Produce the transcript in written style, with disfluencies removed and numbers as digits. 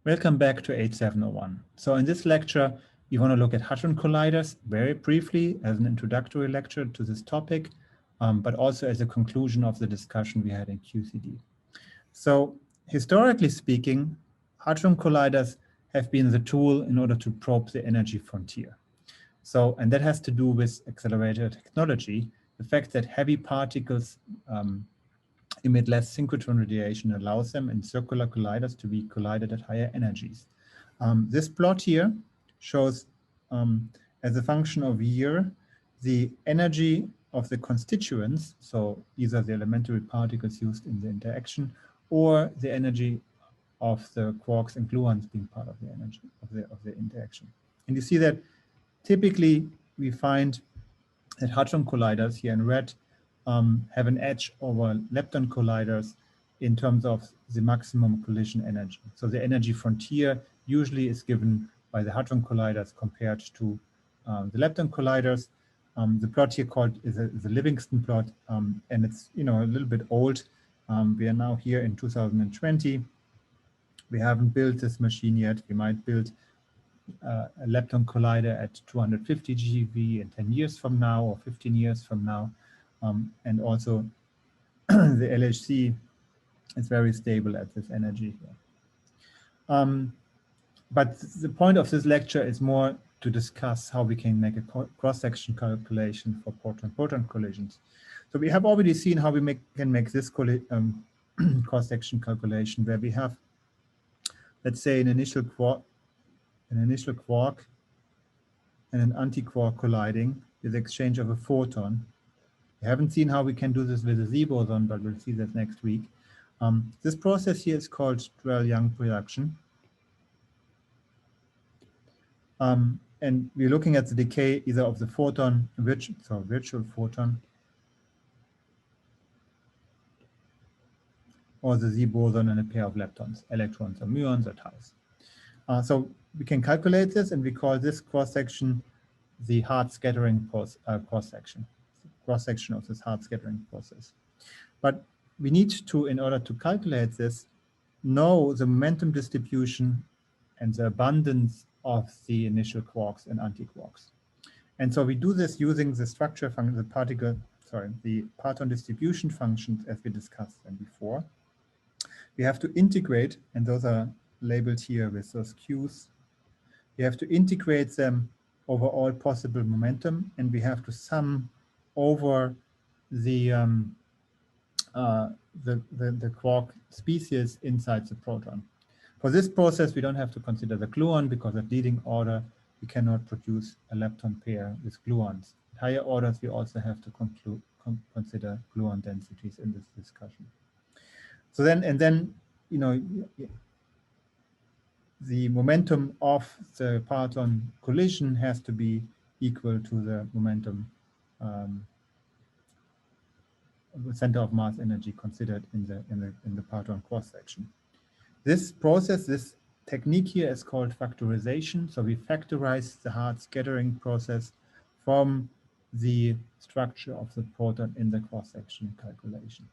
Welcome back to 8701. So in this lecture, we want to look at hadron colliders very briefly as an introductory lecture to this topic, but also as a conclusion of the discussion we had in QCD. So historically speaking, hadron colliders have been the tool in order to probe the energy frontier. So, and that has to do with accelerator technology, the fact that heavy particles emit less synchrotron radiation allows them in circular colliders to be collided at higher energies. This plot here shows as a function of year the energy of the constituents, so either the elementary particles used in the interaction or the energy of the quarks and gluons being part of the energy of the interaction. And you see that typically we find that hadron colliders here in red have an edge over lepton colliders in terms of the maximum collision energy. So the energy frontier usually is given by the hadron colliders compared to the lepton colliders. The plot here is a Livingston plot, and it's a little bit old. We are now here in 2020. We haven't built this machine yet. We might build a lepton collider at 250 GeV in 10 years from now or 15 years from now. And also the LHC is very stable at this energy here. But the point of this lecture is more to discuss how we can make a cross-section calculation for proton-proton collisions. So we have already seen how we can make this cross-section calculation where we have, let's say, an initial quark and an anti-quark colliding with the exchange of a photon. We haven't seen how we can do this with a Z boson, but we'll see that next week. This process here is called Drell-Young production. And we're looking at the decay either of the photon, virtual photon, or the Z boson and a pair of leptons, electrons or muons or taus. So we can calculate this, and we call this cross-section the hard scattering cross-section of this hard scattering process. But we need to, in order to calculate this, know the momentum distribution and the abundance of the initial quarks and antiquarks. And so we do this using the structure function, the parton distribution functions as we discussed them before. We have to integrate, and those are labeled here with those Q's. We have to integrate them over all possible momentum, and we have to sum over the quark species inside the proton. For this process, we don't have to consider the gluon because at leading order, we cannot produce a lepton pair with gluons. At higher orders, we also have to consider gluon densities in this discussion. So then, the momentum of the parton collision has to be equal to the momentum center of mass energy considered in the parton cross section. This process, this technique here is called factorization. So we factorize the hard scattering process from the structure of the proton in the cross section calculation.